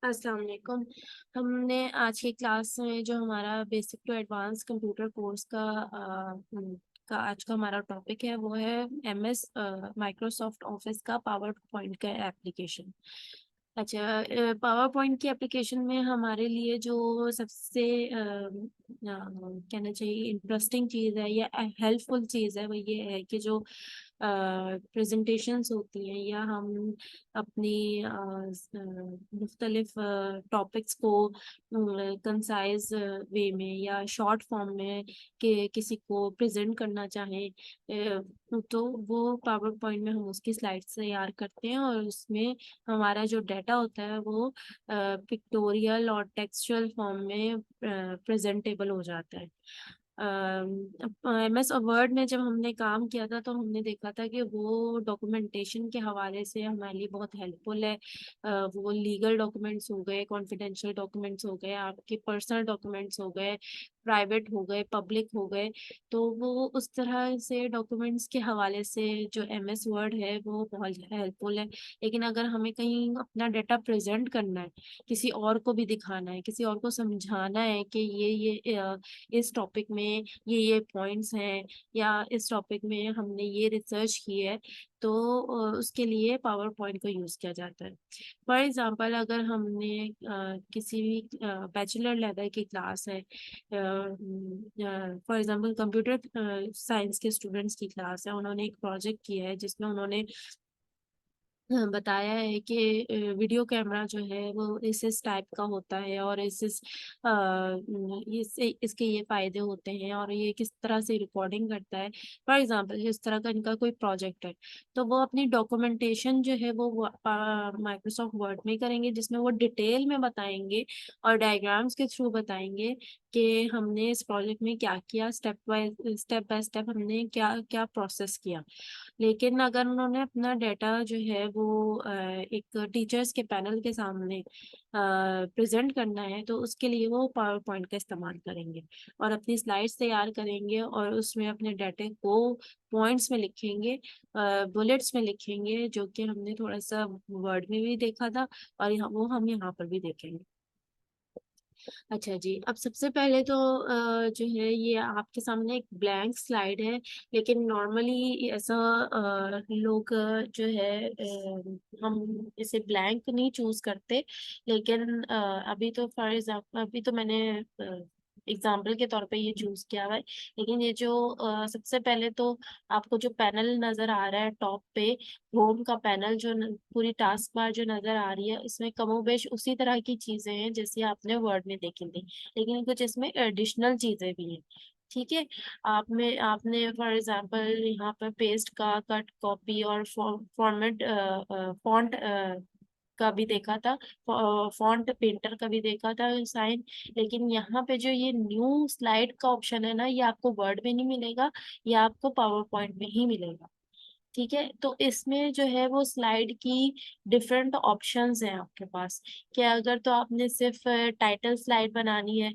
अस्सलाम वालेकुम। हमने आज की क्लास में जो हमारा basic to advance computer course का आज का हमारा टॉपिक है वो है एमएस माइक्रोसॉफ्ट ऑफिस का पावर पॉइंट का एप्लीकेशन। अच्छा, पावर पॉइंट की एप्लीकेशन में हमारे लिए जो सबसे कहना चाहिए इंटरेस्टिंग चीज़ है या हेल्पफुल चीज़ है वो ये है कि जो प्रेजेंटेशंस होती हैं या हम अपनी मुख्तलिफ टॉपिक्स को कंसाइज वे में या शॉर्ट फॉर्म में किसी को प्रेजेंट करना चाहें, तो वो पावर पॉइंट में हम उसकी स्लाइड्स तैयार करते हैं और उसमें हमारा जो डाटा होता है वो पिक्टोरियल और टेक्सचुअल फॉर्म में प्रेजेंटेबल हो जाता है। एमएस वर्ड में जब हमने काम किया था तो हमने देखा था कि वो डॉक्यूमेंटेशन के हवाले से हमारे लिए बहुत हेल्पफुल है। वो लीगल डॉक्यूमेंट्स हो गए, कॉन्फिडेंशियल डॉक्यूमेंट्स हो गए, आपके पर्सनल डॉक्यूमेंट्स हो गए, प्राइवेट हो गए, पब्लिक हो गए। तो वो उस तरह से डॉक्यूमेंट्स के हवाले से जो एमएस वर्ड है वो बहुत हेल्पफुल है। लेकिन अगर हमें कहीं अपना डाटा प्रेजेंट करना है, किसी और को भी दिखाना है, किसी और को समझाना है कि इस टॉपिक में ये पॉइंट्स हैं या इस टॉपिक में हमने ये रिसर्च की है, तो उसके लिए पावर पॉइंट को यूज़ किया जाता है। फॉर एग्जांपल अगर हमने किसी भी बैचलर लेवल की क्लास है, फॉर एग्जांपल कंप्यूटर साइंस के स्टूडेंट्स की क्लास है, उन्होंने एक प्रोजेक्ट किया है जिसमें उन्होंने बताया है कि वीडियो कैमरा जो है वो इस टाइप का होता है और इसके ये फायदे होते हैं और ये किस तरह से रिकॉर्डिंग करता है। फॉर एग्जांपल इस तरह का इनका कोई प्रोजेक्ट है, तो वो अपनी डॉक्यूमेंटेशन जो है वो माइक्रोसॉफ्ट वर्ड में करेंगे जिसमें वो डिटेल में बताएंगे और डायग्राम्स के थ्रू बताएंगे कि हमने इस प्रोजेक्ट में क्या किया, स्टेप बाय स्टेप हमने क्या क्या प्रोसेस किया। लेकिन अगर उन्होंने अपना डाटा जो है वो एक टीचर्स के पैनल के सामने प्रेजेंट करना है, तो उसके लिए वो पावर पॉइंट का इस्तेमाल करेंगे और अपनी स्लाइड्स तैयार करेंगे और उसमें अपने डाटे को पॉइंट्स में लिखेंगे, बुलेट्स में लिखेंगे, जो कि हमने थोड़ा सा वर्ड में भी देखा था और वो हम यहाँ पर भी देखेंगे। अच्छा जी, अब सबसे पहले तो जो है ये आपके सामने एक ब्लैंक स्लाइड है। लेकिन नॉर्मली ऐसा लोग जो है हम इसे ब्लैंक नहीं चूज करते। लेकिन अभी तो फॉर एग्जाम्पल अभी तो मैंने एग्जाम्पल के तौर पे ये चूज किया हुआ है। लेकिन ये जो सबसे पहले तो आपको जो पैनल नजर आ रहा है टॉप पे, होम का पैनल जो पूरी टास्क बार जो नजर आ रही है, इसमें कमोबेश उसी तरह की चीजें हैं जैसे आपने वर्ड में देखी थी, लेकिन कुछ इसमें एडिशनल चीजें भी हैं। ठीक है। आपने फॉर एग्जांपल यहाँ पर पेस्ट का कट कॉपी और फॉर्मेट फॉन्ट का भी देखा था, फॉन्ट पेंटर का भी देखा था साइन। लेकिन यहाँ पे जो ये न्यू स्लाइड का ऑप्शन है ना, ये आपको वर्ड में नहीं मिलेगा, ये आपको पावर पॉइंट में ही मिलेगा। ठीक है, तो इसमें जो है वो स्लाइड की डिफरेंट ऑप्शंस हैं आपके पास। कि अगर तो आपने सिर्फ टाइटल स्लाइड बनानी है,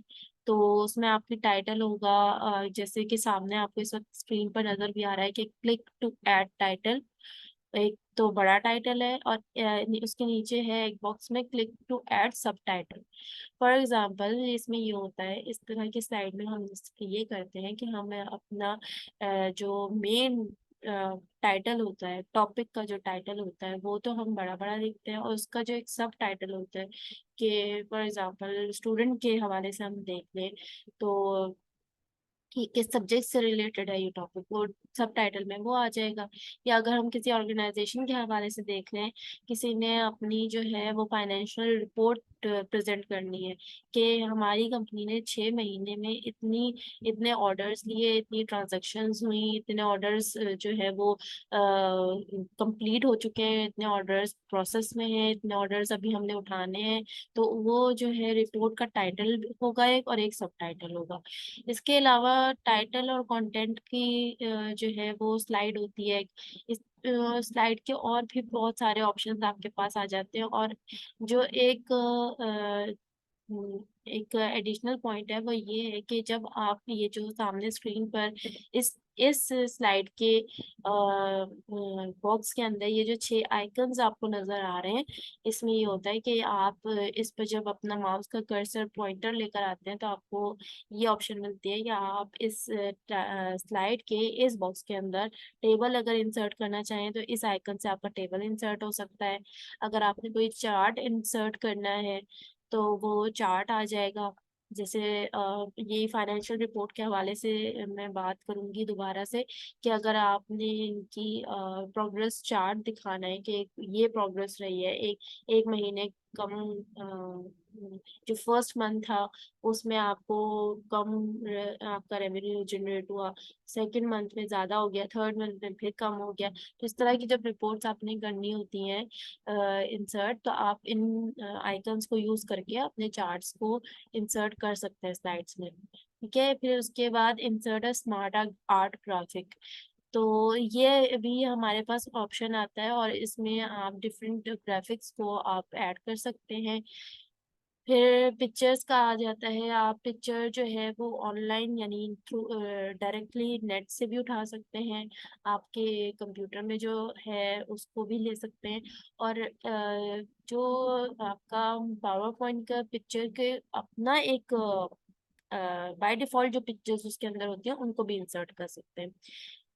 तो उसमें आपकी टाइटल होगा, जैसे कि सामने आपको इस वक्त स्क्रीन पर नजर भी आ रहा है कि क्लिक टू ऐड टाइटल। एक तो बड़ा टाइटल है और उसके नीचे है एक बॉक्स में क्लिक टू ऐड सब टाइटल। फॉर एग्जाम्पल इसमें ये होता है, इस तरह की स्लाइड में हम ये करते हैं कि हम अपना जो मेन टाइटल होता है, टॉपिक का जो टाइटल होता है वो तो हम बड़ा बड़ा लिखते हैं, और उसका जो एक सब टाइटल होता है कि फॉर एग्जांपल स्टूडेंट के हवाले से हम देख लें, तो कि किस सब्जेक्ट से रिलेटेड है ये टॉपिक, वो सब टाइटल में वो आ जाएगा। या अगर हम किसी ऑर्गेनाइजेशन के हवाले से देख लें, किसी ने अपनी जो है वो फाइनेंशियल रिपोर्ट प्रेजेंट करनी है कि हमारी कंपनी ने 6 महीने में इतने ऑर्डर्स लिए, इतनी ट्रांजैक्शंस हुई, इतने ऑर्डर्स जो है वो कंप्लीट हो चुके हैं, इतने ऑर्डर्स प्रोसेस में हैं, इतने ऑर्डर्स अभी हमने उठाने हैं। तो वो जो है रिपोर्ट का टाइटल होगा एक, और एक सब टाइटल होगा। इसके अलावा टाइटल और कंटेंट की जो है वो स्लाइड होती है। इस स्लाइड के और भी बहुत सारे ऑप्शंस आपके पास आ जाते हैं, और जो एक एक एडिशनल पॉइंट है, वो ये है कि जब आप ये जो सामने स्क्रीन पर इस स्लाइड के बॉक्स के अंदर ये जो 6 आइकन्स आपको नजर आ रहे हैं, इसमें ये होता है कि आप इस पर जब अपना माउस का कर्सर पॉइंटर लेकर आते हैं तो आपको ये ऑप्शन मिलती है कि आप इस स्लाइड के इस बॉक्स के अंदर टेबल अगर इंसर्ट करना चाहें तो इस आइकन से आपका टेबल इंसर्ट हो सकता है। अगर आपने कोई चार्ट इंसर्ट करना है तो वो चार्ट आ जाएगा। जैसे ये फाइनेंशियल रिपोर्ट के हवाले से मैं बात करूंगी दोबारा से, कि अगर आपने इनकी प्रोग्रेस चार्ट दिखाना है कि ये प्रोग्रेस रही है एक महीने कम, जो फर्स्ट मंथ था उसमें आपको कम आपका रेवेन्यू जनरेट हुआ, सेकंड मंथ में ज्यादा हो गया, थर्ड मंथ में फिर कम हो गया, तो इस तरह की जब रिपोर्ट्स आपने करनी होती हैं इंसर्ट, तो आप इन आइकन्स को यूज करके अपने चार्ट्स को इंसर्ट कर सकते हैं स्लाइड्स में। ठीक है, फिर उसके बाद insert a smart art graphic, तो ये भी हमारे पास ऑप्शन आता है और इसमें आप डिफरेंट ग्राफिक्स को आप ऐड कर सकते हैं। फिर पिक्चर्स का आ जाता है, आप पिक्चर जो है वो ऑनलाइन यानी थ्रू डायरेक्टली नेट से भी उठा सकते हैं, आपके कंप्यूटर में जो है उसको भी ले सकते हैं, और जो आपका पावर पॉइंट का पिक्चर के अपना एक बाय डिफॉल्ट जो पिक्चर्स उसके अंदर होती हैं उनको भी इंसर्ट कर सकते हैं।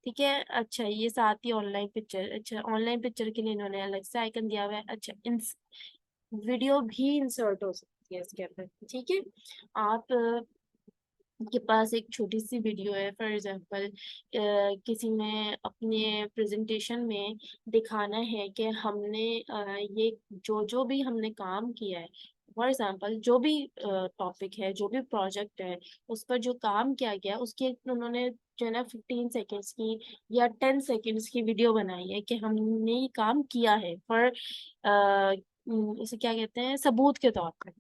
ठीक है, अच्छा ये साथ ही ऑनलाइन पिक्चर, अच्छा ऑनलाइन पिक्चर के लिए इन्होंने अलग से आइकन दिया हुआ है। अच्छा वीडियो भी इंसर्ट हो सकती है इसके अंदर। ठीक है, आप के पास एक छोटी सी वीडियो है, फॉर एग्जांपल किसी ने अपने प्रेजेंटेशन में दिखाना है कि हमने ये जो जो भी हमने काम किया है, फॉर एग्जांपल जो भी टॉपिक है, जो भी प्रोजेक्ट है, उस पर जो काम किया गया उसकी उन्होंने जो है ना 15 सेकेंड्स की या 10 सेकेंड्स की वीडियो बनाई है कि हमने ये काम किया है, फॉर इसे क्या कहते हैं, सबूत के तौर पे,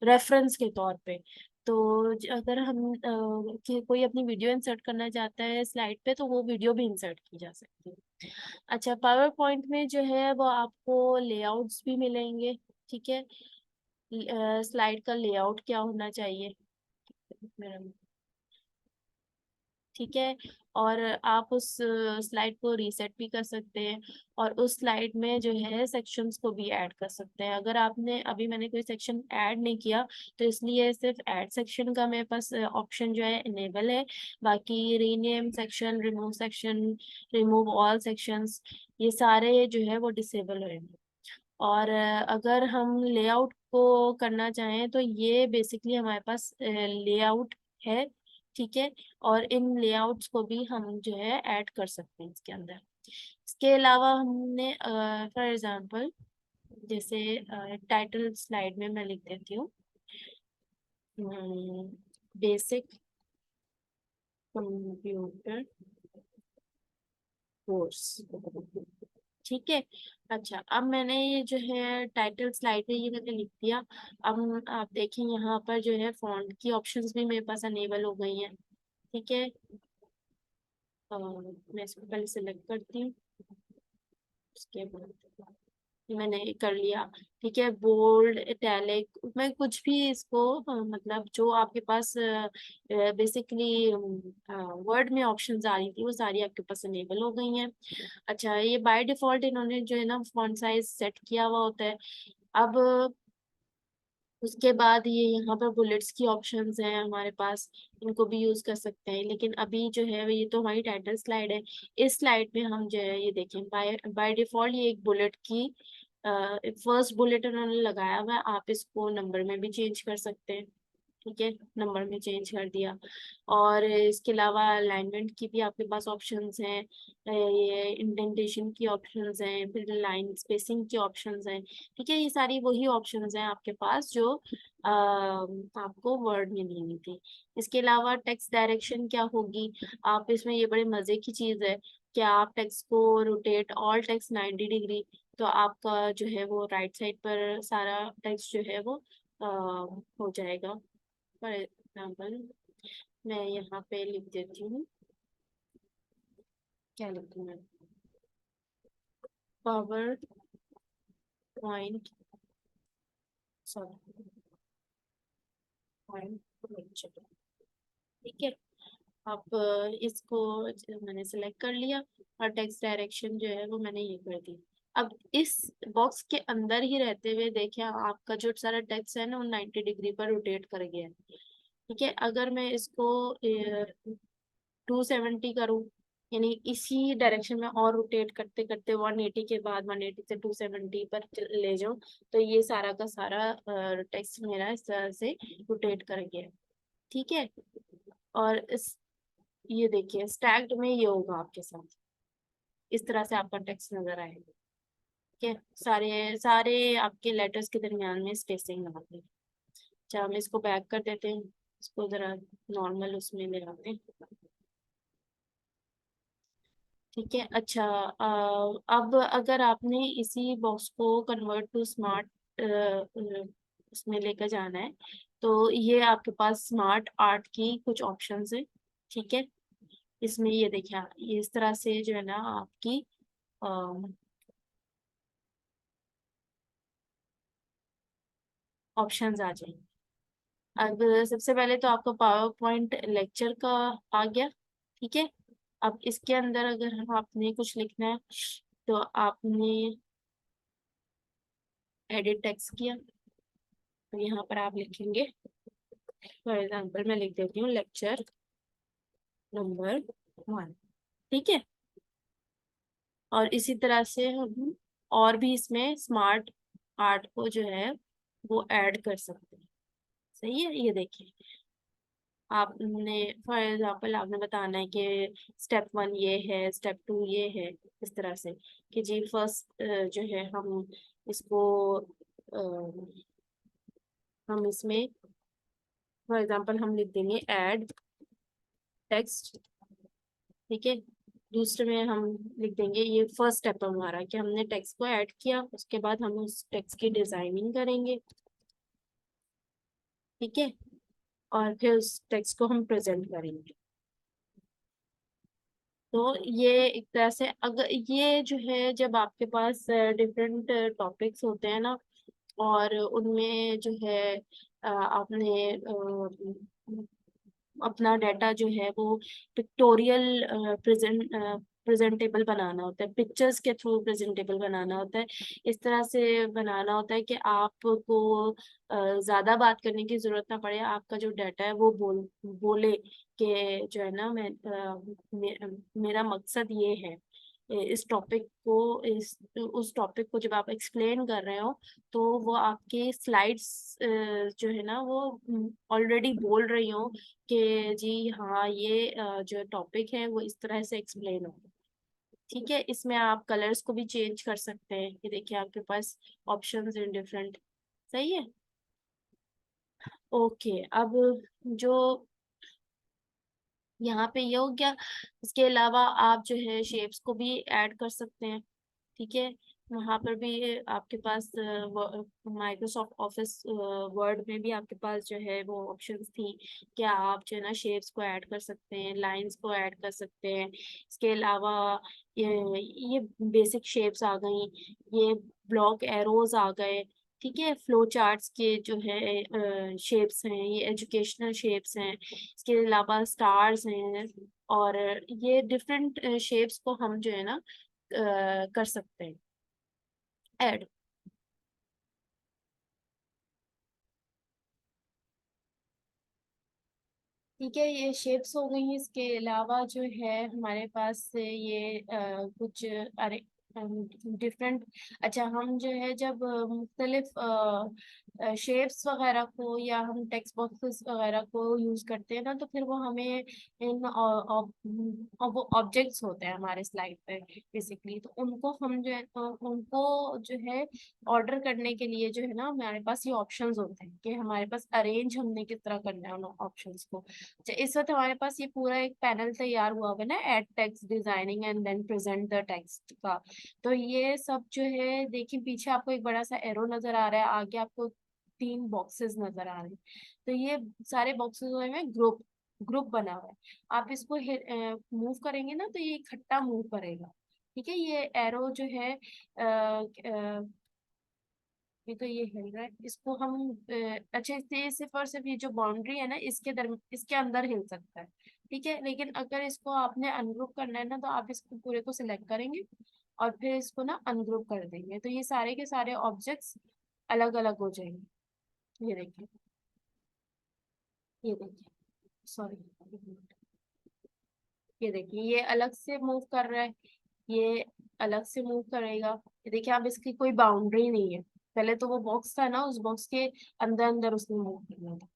रेफरेंस के तौर पे। तो अगर हम कोई अपनी वीडियो इंसर्ट करना चाहता है स्लाइड पे तो वो वीडियो भी इंसर्ट की जा सकती है। अच्छा, पावर पॉइंट में जो है वो आपको लेआउट्स भी मिलेंगे। ठीक है, स्लाइड का लेआउट क्या होना चाहिए, ठीक है, और आप उस स्लाइड को रीसेट भी कर सकते हैं, और उस स्लाइड में जो है सेक्शंस को भी ऐड कर सकते हैं। अगर आपने अभी मैंने कोई सेक्शन ऐड नहीं किया तो इसलिए सिर्फ ऐड सेक्शन का मेरे पास ऑप्शन जो है इनेबल है, बाकी rename section, remove section, remove all sections, ये सारे जो है वो डिसेबल रहेंगे। और अगर हम लेआउट को करना चाहें तो ये बेसिकली हमारे पास लेआउट है। ठीक है, और इन लेआउट्स को भी हम जो है ऐड कर सकते हैं इसके अंदर। इसके अलावा हमने फॉर एग्जांपल जैसे टाइटल स्लाइड में मैं लिख देती हूँ बेसिक कंप्यूटर कोर्स। ठीक है, अच्छा अब मैंने ये जो है टाइटल स्लाइड में ये करके लिख दिया। अब आप देखें यहाँ पर जो है फॉन्ट की ऑप्शंस भी मेरे पास अनेबल हो गई हैं। ठीक है, मैं इसको पहले सिलेक्ट करती हूँ, उसके बाद मैंने कर लिया। ठीक है, बोल्ड, इटैलिक, मैं कुछ भी इसको मतलब जो आपके पास बेसिकली वर्ड में ऑप्शंस आ रही थी वो सारी आपके पास अनेबल हो गई हैं। अच्छा, ये बाय डिफॉल्ट इन्होंने जो है ना फॉन्ट साइज सेट किया हुआ होता है। अब उसके बाद ये यहाँ पर बुलेट्स की ऑप्शंस हैं हमारे पास, इनको भी यूज कर सकते हैं, लेकिन अभी जो है ये तो हमारी टाइटल स्लाइड है। इस स्लाइड में हम जो है ये देखें बाय बाय डिफॉल्ट ये एक बुलेट की फर्स्ट बुलेट उन्होंने लगाया हुआ है, आप इसको नंबर में भी चेंज कर सकते हैं। ठीक है, नंबर में चेंज कर दिया। और इसके अलावा अलाइनमेंट की भी आपके पास ऑप्शंस हैं, ये इंडेंटेशन की ऑप्शंस हैं, फिर लाइन स्पेसिंग की ऑप्शंस हैं। ठीक है, ये सारी वही ऑप्शंस हैं आपके पास जो आपको वर्ड में नहीं हुई थी। इसके अलावा टेक्स्ट डायरेक्शन क्या होगी, आप इसमें ये बड़े मजे की चीज है कि आप टेक्स्ट को रोटेट ऑल टेक्स्ट 90 डिग्री, तो आपका जो है वो राइट साइड पर सारा टेक्स्ट जो है वो हो जाएगा। फॉर एग्जाम्पल मैं यहाँ पे लिख देती हूँ, क्या लिखूँ मैं, power point, sorry, and lecture. ठीक है, अब इसको मैंने सेलेक्ट कर लिया और टेक्स्ट डायरेक्शन जो है वो मैंने ये कर दी। अब इस बॉक्स के अंदर ही रहते हुए देखिए आपका जो सारा टेक्स्ट है ना वो 90 डिग्री पर रोटेट कर गया है। ठीक है, अगर मैं इसको 270 करूँ, यानी इसी डायरेक्शन में और रोटेट करते करते 180 के बाद 180 से 270 पर ले जाऊं, तो ये सारा का सारा टेक्स्ट मेरा इस तरह से रोटेट कर गया। ठीक है, और इस ये देखिए स्टैक्ड में ये होगा आपके साथ, इस तरह से आपका टेक्स्ट नजर आएगा। ठीक है, सारे सारे आपके लेटर्स के दरमियान में स्पेसिंग लगाते हैं। अच्छा, हम इसको बैक कर देते हैं, इसको जरा नॉर्मल उसमें ले आते हैं। ठीक है, अच्छा अब अगर आपने इसी बॉक्स को कन्वर्ट टू स्मार्ट उसमें लेकर जाना है, तो ये आपके पास स्मार्ट आर्ट की कुछ ऑप्शंस है। ठीक है, इसमें ये देखिए ये इस तरह से जो है ना आपकी ऑप्शंस आ जाएंगे। अब सबसे पहले तो आपका पावर पॉइंट लेक्चर का आ गया। ठीक है, अब इसके अंदर अगर आपने कुछ लिखना है तो आपने एडिट टेक्स्ट किया, तो यहाँ पर आप लिखेंगे, फॉर एग्जाम्पल मैं लिख देती हूँ लेक्चर नंबर 1। ठीक है, और इसी तरह से हम और भी इसमें स्मार्ट आर्ट को जो है वो ऐड कर सकते हैं। सही है, ये देखिए आपने फॉर एग्जाम्पल आपने बताना है कि स्टेप 1 ये है, स्टेप 2 ये है, इस तरह से कि जी फर्स्ट जो है हम इसको हम इसमें फॉर एग्जाम्पल हम लिख देंगे ऐड टेक्स्ट। ठीक है, दूसरे में हम लिख देंगे ये फर्स्ट स्टेप हमारा कि हमने टेक्स्ट को ऐड किया, उसके बाद हम उस टेक्स्ट की डिजाइनिंग करेंगे। ठीक है, और फिर उस टेक्स्ट को हम प्रेजेंट करेंगे। तो ये एक तरह से अगर ये जो है जब आपके पास डिफरेंट टॉपिक्स होते हैं ना, और उनमें जो है आपने अपना डाटा जो है वो पिक्टोरियल प्रेजेंटेबल बनाना होता है, पिक्चर्स के थ्रू प्रेजेंटेबल बनाना होता है। इस तरह से बनाना होता है कि आपको ज्यादा बात करने की जरूरत ना पड़े, आपका जो डाटा है वो बोले कि जो है ना मेरा मकसद ये है। इस टॉपिक को इस उस टॉपिक को जब आप एक्सप्लेन कर रहे हो तो वो आपके स्लाइड्स जो है ना वो ऑलरेडी बोल रही हो कि जी हाँ ये जो टॉपिक है वो इस तरह से एक्सप्लेन हो। ठीक है, इसमें आप कलर्स को भी चेंज कर सकते हैं, कि देखिए आपके पास ऑप्शंस हैं डिफरेंट। सही है, ओके। अब जो यहाँ पे ये हो गया, इसके अलावा आप जो है शेप्स को भी ऐड कर सकते हैं। ठीक है, वहाँ पर भी आपके पास माइक्रोसॉफ्ट ऑफिस वर्ड में भी आपके पास जो है वो ऑप्शंस थी कि आप जो है ना शेप्स को ऐड कर सकते हैं, लाइंस को ऐड कर सकते हैं। इसके अलावा ये बेसिक शेप्स आ गई, ये ब्लॉक एरोज आ गए। ठीक है, फ्लो चार्ट्स के जो है शेप्स हैं, ये एजुकेशनल शेप्स हैं। इसके अलावा स्टार्स हैं, और ये डिफरेंट शेप्स को हम जो है ना कर सकते हैं ऐड। ठीक है, ये शेप्स हो गई हैं। इसके अलावा जो है हमारे पास ये कुछ अरे डिफरेंट, अच्छा हम जो है जब मुख्तलिफ शेप्स वगैरह को या हम टेक्स्ट बॉक्सेस वगैरह को यूज करते हैं ना, तो फिर वो हमें इन वो ऑब्जेक्ट्स होते हैं हमारे स्लाइड पे बेसिकली, तो उनको हम जो है उनको जो है ऑर्डर करने के लिए जो है ना हमारे पास ये ऑप्शंस होते हैं कि हमारे पास अरेंज हमने किस तरह करना है उन ऑप्शंस को। अच्छा, इस वक्त हमारे पास ये पूरा एक पैनल तैयार हुआ हुआ है ना, add text designing and then present the text का। तो ये सब जो है देखिए पीछे आपको एक बड़ा सा एरो नजर आ रहा है, आगे आपको 3 बॉक्सेस नजर आ रहे हैं। तो ये सारे बॉक्सेस में ग्रुप ग्रुप बना हुआ है। आप इसको मूव करेंगे ना तो ये इकट्ठा मूव करेगा। ठीक है, ये एरो जो है ये तो ये हिल रहा है, इसको हम अच्छा इससे सिर्फ और सिर्फ ये जो बाउंड्री है ना इसके अंदर हिल सकता है। ठीक है, लेकिन अगर इसको आपने अनग्रुप करना है ना, तो आप इसको पूरे को सिलेक्ट करेंगे और फिर इसको ना अनग्रुप कर देंगे, तो ये सारे के सारे ऑब्जेक्ट्स अलग अलग हो जाएंगे। ये देखिए, ये देखिए, सॉरी, ये देखिए ये अलग से मूव कर रहा है, ये अलग से मूव करेगा। ये देखिए, अब इसकी कोई बाउंड्री नहीं है। पहले तो वो बॉक्स था ना, उस बॉक्स के अंदर अंदर उसने मूव करना था।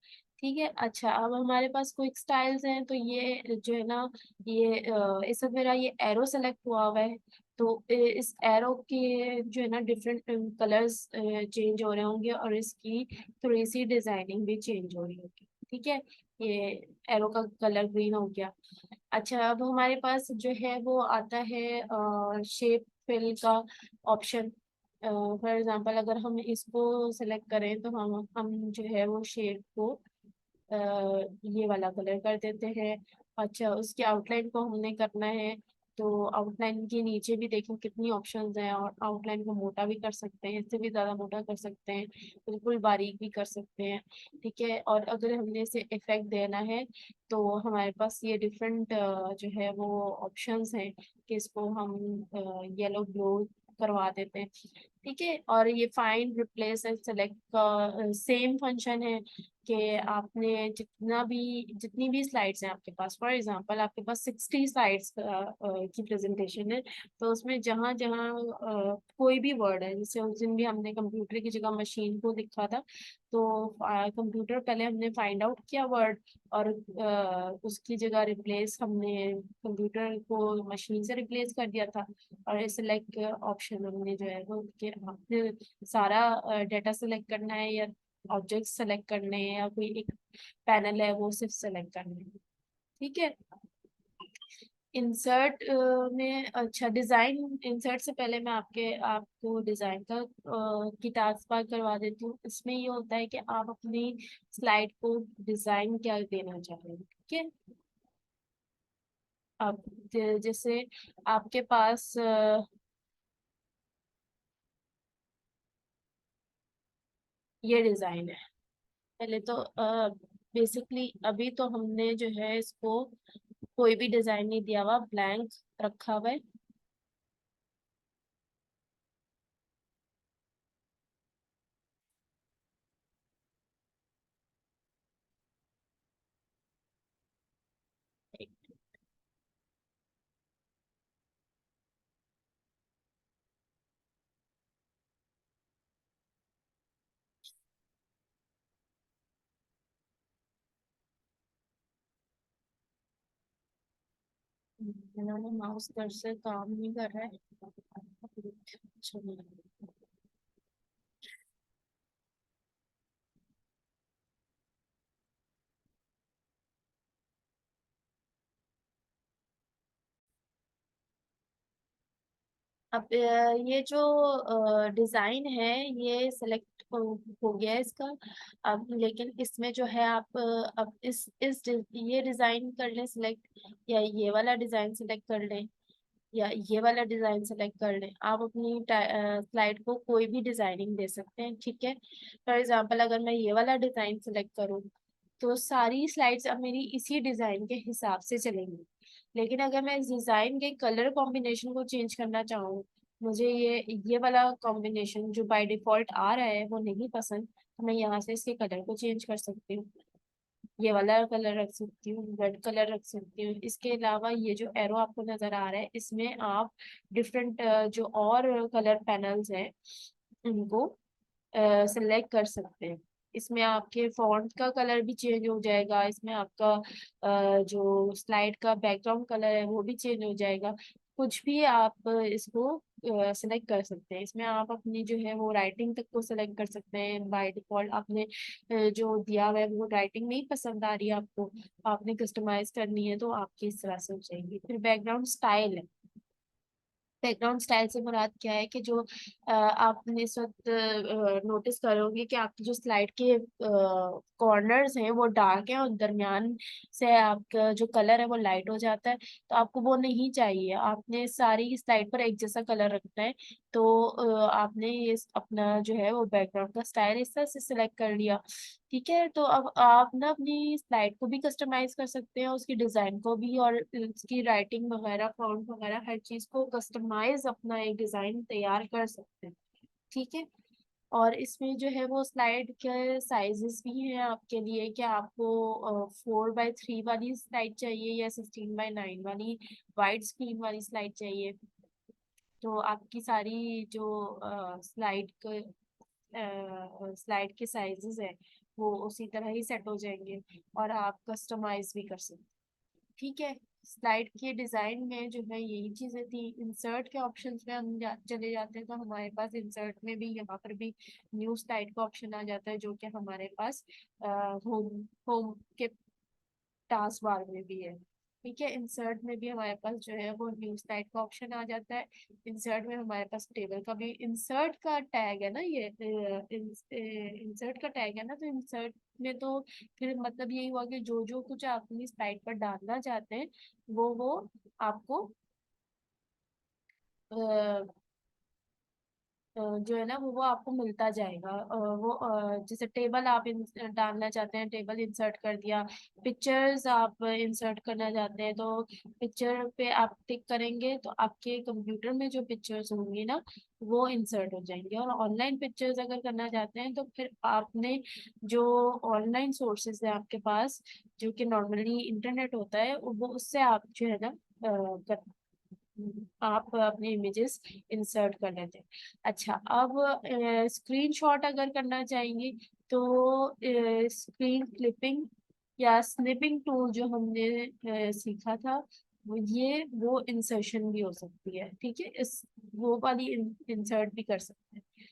ठीक है, अच्छा अब हमारे पास क्विक स्टाइल्स हैं, तो ये जो है ना, ये इस वक्त मेरा ये एरो सेलेक्ट हुआ हुआ है, तो इस एरो के जो है ना डिफरेंट कलर्स चेंज हो रहे होंगे, और इसकी थोड़ी सी डिजाइनिंग भी चेंज हो रही होगी। ठीक है, ये एरो का कलर ग्रीन हो गया। अच्छा, अब हमारे पास जो है वो आता है शेप फिल का ऑप्शन। फॉर एग्जांपल अगर हम इसको सेलेक्ट करें, तो हम जो है वो शेप को ये वाला कलर कर देते हैं। अच्छा, उसकी आउटलाइन को हमने करना है, तो आउटलाइन के नीचे भी देखो कितनी ऑप्शंस हैं, और आउटलाइन को मोटा भी कर सकते हैं, इससे भी ज्यादा मोटा कर सकते हैं, बिल्कुल बारीक भी कर सकते हैं। ठीक है, और अगर हमने इसे इफेक्ट देना है, तो हमारे पास ये डिफरेंट जो है वो ऑप्शंस हैं कि इसको हम येलो ग्लो करवा देते हैं। ठीक है, और ये फाइंड रिप्लेस एंड सेलेक्ट का सेम फंक्शन है कि आपने जितनी भी स्लाइड्स हैं आपके पास, फॉर एग्जांपल आपके पास 60 स्लाइड्स की प्रेजेंटेशन है, तो उसमें जहाँ जहाँ कोई भी वर्ड है, जैसे उस दिन भी हमने कंप्यूटर की जगह मशीन को लिखा था, तो कंप्यूटर पहले हमने फाइंड आउट किया वर्ड, और उसकी जगह रिप्लेस हमने कंप्यूटर को मशीन से रिप्लेस कर दिया था। और सिलेक्ट ऑप्शन हमने जो है वो कि आपने सारा डेटा सेलेक्ट करना है, या ऑब्जेक्ट सेलेक्ट करने हैं, या कोई एक पैनल है वो सिर्फ सेलेक्ट करने हैं। ठीक है, इंसर्ट में, अच्छा डिजाइन इंसर्ट से पहले मैं आपको डिजाइन का की टास्क बार करवा देती हूँ। इसमें ये होता है कि आप अपनी स्लाइड को डिजाइन क्या देना चाह रहे हैं। ठीक है, आप जैसे आपके पास ये डिजाइन है। पहले तो बेसिकली अभी तो हमने जो है इसको कोई भी डिजाइन नहीं दिया हुआ, ब्लैंक रखा हुआ है। इन्होंने माउस कर्सर काम नहीं कर रहा है। चलिए। अब ये जो डिजाइन है ये सेलेक्ट हो गया है इसका। अब लेकिन इसमें जो है आप अब ये डिजाइन कर लें सिलेक्ट, या ये वाला डिजाइन सिलेक्ट कर लें, या ये वाला डिजाइन सेलेक्ट कर लें। आप अपनी स्लाइड को कोई भी डिजाइनिंग दे सकते हैं। ठीक है, फॉर एग्जांपल अगर मैं ये वाला डिजाइन सेलेक्ट करूँ, तो सारी स्लाइड्स अब मेरी इसी डिजाइन के हिसाब से चलेंगी। लेकिन अगर मैं इस डिजाइन के कलर कॉम्बिनेशन को चेंज करना चाहूँ, मुझे ये वाला कॉम्बिनेशन जो बाय डिफॉल्ट आ रहा है वो नहीं पसंद, तो मैं यहाँ से इसके कलर को चेंज कर सकती हूँ। ये वाला कलर रख सकती हूँ, रेड कलर रख सकती हूँ। इसके अलावा ये जो एरो आपको नजर आ रहा है, इसमें आप डिफरेंट जो और कलर पैनल्स हैं उनको सिलेक्ट कर सकते हैं। इसमें आपके फॉन्ट का कलर भी चेंज हो जाएगा, इसमें आपका जो स्लाइड का बैकग्राउंड कलर है वो भी चेंज हो जाएगा। कुछ भी आप इसको सेलेक्ट कर सकते हैं। इसमें आप अपनी जो है वो राइटिंग तक को सेलेक्ट कर सकते हैं। बाय डिफॉल्ट आपने जो दिया हुआ है वो राइटिंग नहीं पसंद आ रही है आपको, आपने कस्टमाइज करनी है, तो आपकी इस तरह से हो जाएगी। फिर बैकग्राउंड स्टाइल है। बैकग्राउंड स्टाइल से मुराद क्या है कि जो आपने इस वक्त नोटिस करोगे कि आपकी जो स्लाइड के कॉर्नर्स हैं वो डार्क हैं, और दरमियान से आपका जो कलर है वो लाइट हो जाता है, तो आपको वो नहीं चाहिए। आपने सारी स्लाइड पर एक जैसा कलर रखना है, तो आपने ये अपना जो है वो बैकग्राउंड का स्टाइल इस तरह से सिलेक्ट कर लिया। ठीक है, तो अब आप ना अपनी स्लाइड को भी कस्टमाइज कर सकते हैं, उसकी डिजाइन को भी, और उसकी राइटिंग वगैरह, फॉन्ट वगैरह, हर चीज को कस्टमाइज अपना एक डिजाइन तैयार कर सकते हैं। ठीक है, और इसमें जो है वो स्लाइड के साइजेस भी हैं आपके लिए, कि आपको 4x3 वाली स्लाइड चाहिए या 16x9 वाली वाइड स्क्रीन वाली स्लाइड चाहिए। तो आपकी सारी जो स्लाइड के साइजेस है वो उसी तरह ही सेट हो जाएंगे, और आप कस्टमाइज भी कर सकते हैं। ठीक है, स्लाइड के डिजाइन में जो है यही चीजें थी। इंसर्ट के ऑप्शंस में हम चले जाते हैं, तो हमारे पास इंसर्ट में भी यहाँ पर भी न्यू स्लाइड का ऑप्शन आ जाता है, जो कि हमारे पास होम होम के टास्क बार में भी है। ठीक है, इंसर्ट में भी हमारे पास जो है वो न्यू स्लाइड का ऑप्शन आ जाता है। इंसर्ट में हमारे पास टेबल का भी, इंसर्ट का टैग है ना ये, इंसर्ट का टैग है ना, तो इंसर्ट में तो फिर मतलब यही हुआ कि जो जो कुछ आप अपनी स्लाइड पर डालना चाहते हैं वो आपको जो है ना वो आपको मिलता जाएगा। जैसे टेबल आप डालना चाहते हैं, टेबल इंसर्ट कर दिया। पिक्चर्स आप इंसर्ट करना चाहते हैं, तो पिक्चर पे आप टिक करेंगे तो आपके कंप्यूटर में जो पिक्चर्स होंगी ना वो इंसर्ट हो जाएंगे। और ऑनलाइन पिक्चर्स अगर करना चाहते हैं तो फिर आपने जो ऑनलाइन सोर्सेज है आपके पास, जो कि नॉर्मली इंटरनेट होता है, वो उससे आप जो है ना आप अपने इमेजेस इंसर्ट कर लेते हैं। अच्छा, अब स्क्रीनशॉट अगर करना चाहेंगे तो स्क्रीन क्लिपिंग या स्निपिंग टूल जो हमने सीखा था, वो इंसर्शन भी हो सकती है। ठीक है, इस वो वाली इंसर्ट भी कर सकते हैं।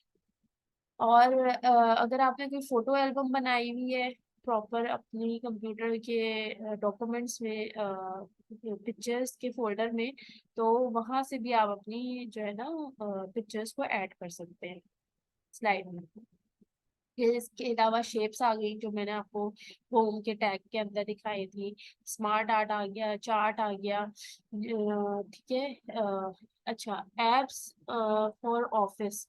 और अगर आपने कोई फोटो एल्बम बनाई हुई है प्रॉपर अपनी कंप्यूटर के डॉक्यूमेंट्स में, पिक्चर्स के फोल्डर में, तो वहां से भी आप अपनी जो है ना पिक्चर्स को ऐड कर सकते हैं स्लाइड में। फिर इसके अलावा शेप्स आ गई जो मैंने आपको होम के टैग के अंदर दिखाई थी। स्मार्ट आर्ट आ गया, चार्ट आ गया। ठीक है। अच्छा, एप्स फॉर ऑफिस।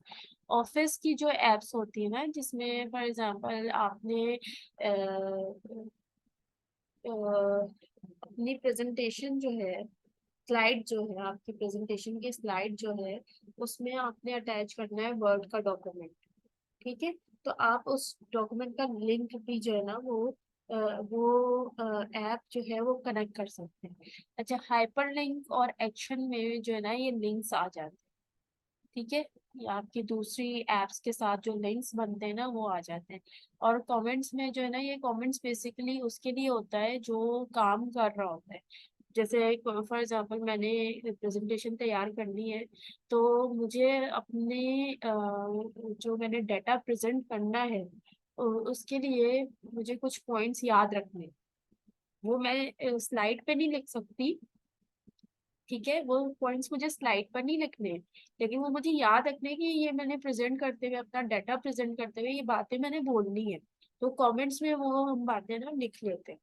ऑफिस की जो एप्स होती है ना, जिसमें फॉर एग्जांपल आपने अपनी प्रेजेंटेशन जो है, स्लाइड जो है, आपकी प्रेजेंटेशन की स्लाइड जो है, उसमें आपने अटैच करना है वर्ड का डॉक्यूमेंट। ठीक है, तो आप उस डॉक्यूमेंट का लिंक भी जो है ना वो ऐप जो है वो कनेक्ट कर सकते हैं। अच्छा, हाइपर लिंक और एक्शन में जो है ना ये लिंक्स आ जाते हैं। ठीक है, ये आपकी दूसरी एप्स के साथ जो लिंक्स बनते हैं ना वो आ जाते हैं। और कमेंट्स में जो है ना, ये कमेंट्स बेसिकली उसके लिए होता है जो काम कर रहा होता है। जैसे फॉर एग्जांपल मैंने प्रेजेंटेशन तैयार करनी है, तो मुझे अपने जो मैंने डाटा प्रेजेंट करना है उसके लिए मुझे कुछ पॉइंट्स याद रखने हैं। वो मैं स्लाइड पे नहीं लिख सकती। ठीक है, वो पॉइंट्स मुझे स्लाइड पर नहीं लिखने हैं, लेकिन वो मुझे याद रखने हैं कि ये मैंने प्रेजेंट करते हुए, अपना डाटा प्रेजेंट करते हुए ये बातें मैंने बोलनी है। तो कमेंट्स में वो हम बातें ना लिख लेते हैं।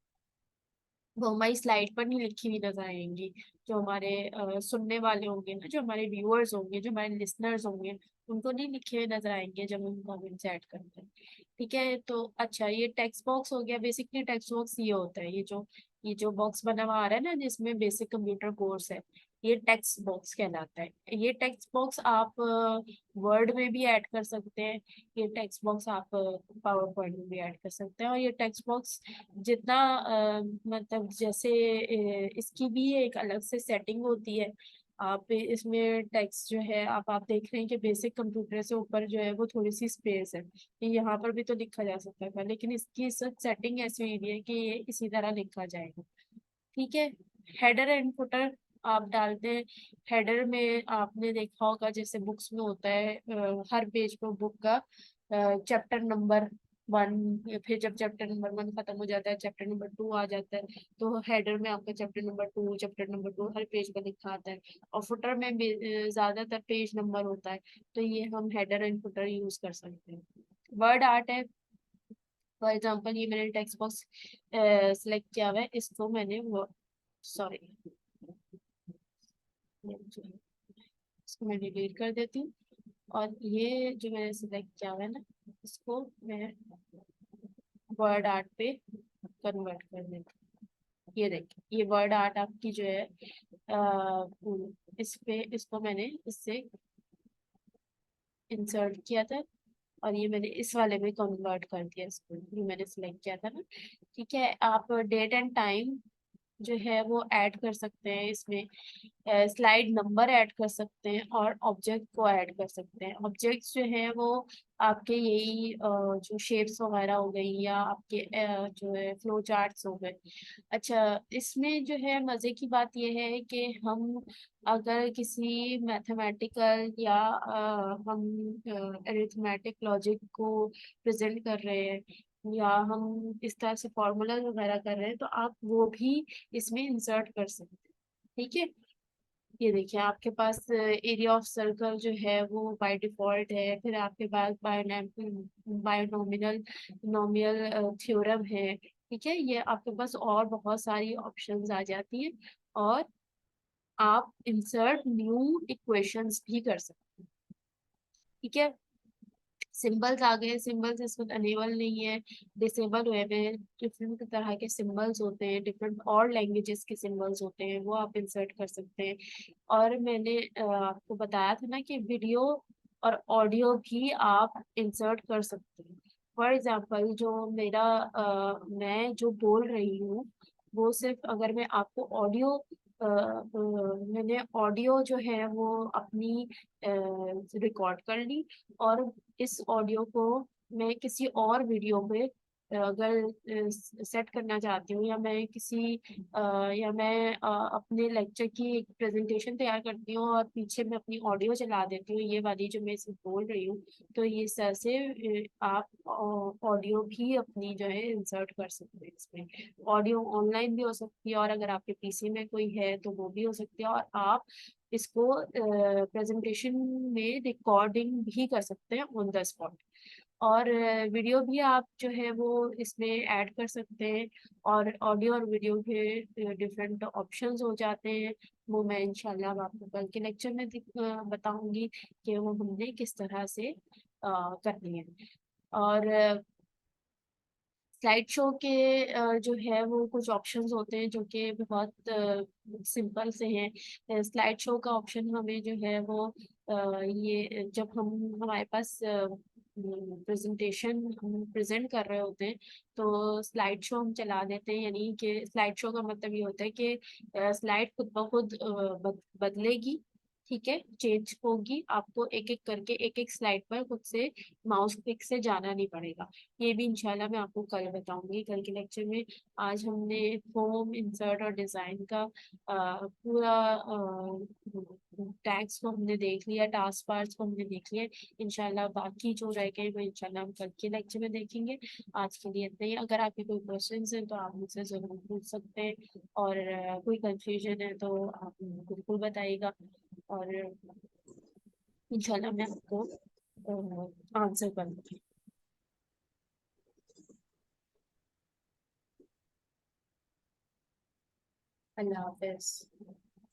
वो हमारी स्लाइड पर नहीं लिखी हुई नजर आएंगी। जो हमारे सुनने वाले होंगे ना, जो हमारे व्यूअर्स होंगे, जो हमारे लिसनर्स होंगे, उनको नहीं लिखे हुए नजर आएंगे जब हम कमेंट्स ऐड करते हैं। ठीक है, तो अच्छा, ये टेक्स्ट बॉक्स हो गया। बेसिकली टेक्स्ट बॉक्स ये होता है, ये जो बॉक्स बना हुआ आ रहा है ना जिसमें बेसिक कंप्यूटर कोर्स है, ये टेक्स्ट बॉक्स कहलाता है। ये टेक्स्ट बॉक्स आप वर्ड में भी ऐड कर सकते हैं। ये टेक्स्ट बॉक्स आप पावर पॉइंट में भी ऐड कर सकते हैं। और ये टेक्स्ट बॉक्स जितना मतलब जैसे इसकी भी एक अलग से सेटिंग होती है। आप इसमें टेक्स्ट जो है, आप देख रहे हैं कि बेसिक कंप्यूटर से ऊपर जो है वो थोड़ी सी स्पेस है, ये यहाँ पर भी तो लिखा जा सकता था, लेकिन इसकी सेटिंग ऐसी हुई है कि ये इसी तरह लिखा जाएगा। ठीक है, हेडर एंड फुटर आप डालते हैं। हेडर में आपने देखा होगा जैसे बुक्स में होता है, हर पेज पर बुक का चैप्टर नंबर 1, या फिर जब चैप्टर नंबर 1 खत्म हो जाता है चैप्टर नंबर 2 आ जाता है, तो हेडर में आपका चैप्टर नंबर 2, चैप्टर नंबर 2 हर पेज पर लिखा आता है। और फुटर में भी ज्यादातर पेज नंबर होता है। तो ये हम हेडर एंड फुटर यूज कर सकते हैं। वर्ड आर्ट है। फॉर एग्जाम्पल ये मैंने टेक्स्ट बॉक्स सिलेक्ट किया हुआ है, इसको मैंने सॉरी, इसको मैं डिलीट कर देती हूँ। और ये जो मैंने सिलेक्ट किया हुआ है ना, इसको मैं वर्ड आर्ट पे कन्वर्ट कर देती हूँ। ये देखिए, ये वर्ड आर्ट आपकी जो है इस पे, इसको मैंने इससे इंसर्ट किया था, और ये मैंने इस वाले में कन्वर्ट कर दिया इसको, ये मैंने सिलेक्ट किया था ना। ठीक है, आप डेट एंड टाइम जो है वो ऐड कर सकते हैं इसमें, स्लाइड नंबर ऐड कर सकते हैं, और ऑब्जेक्ट को ऐड कर सकते हैं। ऑब्जेक्ट्स जो है वो आपके यही जो शेप्स वगैरह हो गई, या आपके जो है फ्लो चार्ट्स हो गए। अच्छा, इसमें जो है मज़े की बात यह है कि हम अगर किसी मैथमेटिकल या हम अरिथमेटिक लॉजिक को प्रेजेंट कर रहे हैं, या हम इस तरह से फॉर्मूला वगैरह कर रहे हैं, तो आप वो भी इसमें इंसर्ट कर सकते हैं। ठीक है, ये देखिए आपके पास एरिया ऑफ सर्कल जो है वो बाय डिफॉल्ट है, फिर आपके पास बायोनॉमिनल नॉमिनल थ्योरम है। ठीक है, ये आपके पास और बहुत सारी ऑप्शंस आ जाती हैं, और आप इंसर्ट न्यू इक्वेशंस भी कर सकते हैं। ठीक है, सिंबल्स आ गए, सिंबल्स इस वक्त अनेबल नहीं है, डिसेबल हुए हैं। डिफरेंट तरह के सिंबल्स होते हैं, डिफरेंट और लैंग्वेजेस के सिंबल्स होते हैं, वो आप इंसर्ट कर सकते हैं। और मैंने आपको बताया था ना कि वीडियो और ऑडियो भी आप इंसर्ट कर सकते हैं। फॉर एग्जाम्पल, जो मेरा मैं जो बोल रही हूँ, वो सिर्फ अगर मैं आपको ऑडियो मैंने ऑडियो जो है वो अपनी रिकॉर्ड कर ली, और इस ऑडियो को मैं किसी और वीडियो पे अगर सेट करना चाहती हूँ, या मैं किसी या मैं अपने लेक्चर की एक प्रेजेंटेशन तैयार करती हूँ, और पीछे मैं अपनी ऑडियो चला देती हूँ, ये वाली जो मैं इसमें बोल रही हूँ, तो ये इस तरह से आप ऑडियो भी अपनी जो है इंसर्ट कर सकते हैं इसमें। ऑडियो ऑनलाइन भी हो सकती है, और अगर आपके पीसी में कोई है तो वो भी हो सकती है, और आप इसको प्रेजेंटेशन में रिकॉर्डिंग भी कर सकते हैं ऑन द स्पॉट। और वीडियो भी आप जो है वो इसमें ऐड कर सकते हैं, और ऑडियो और वीडियो के डिफरेंट ऑप्शंस हो जाते हैं। वो मैं इंशाल्लाह अब आपको कल के लेक्चर में बताऊंगी कि वो हमने किस तरह से करनी है। और स्लाइड शो के जो है वो कुछ ऑप्शंस होते हैं जो कि बहुत सिंपल से हैं। स्लाइड शो का ऑप्शन हमें जो है वो ये जब हम हमारे पास प्रेजेंटेशन हम प्रेजेंट कर रहे होते हैं, तो स्लाइड शो हम चला देते हैं। यानी कि स्लाइड शो का मतलब ये होता है कि स्लाइड खुद ब खुद बदलेगी। ठीक है, चेंज होगी, आपको एक एक करके एक एक स्लाइड पर खुद से माउस क्लिक से जाना नहीं पड़ेगा। ये भी इंशाल्लाह मैं आपको कल बताऊंगी, कल के लेक्चर में। आज हमने फॉर्म, इंसर्ट और डिजाइन का पूरा टैग्स को हमने देख लिया, टास्क बार्स को हमने देख लिया। इंशाल्लाह बाकी जो रह गए वो इंशाल्लाह हम कल के लेक्चर में देखेंगे। आज के लिए इतना ही। अगर आपके कोई क्वेश्चन है तो आप मुझसे जरूर पूछ सकते हैं, और कोई कंफ्यूजन है तो आप बिल्कुल बताइएगा, और इंशाल्लाह मैं आपको आंसर करूँगी। अल्लाह हाफिज।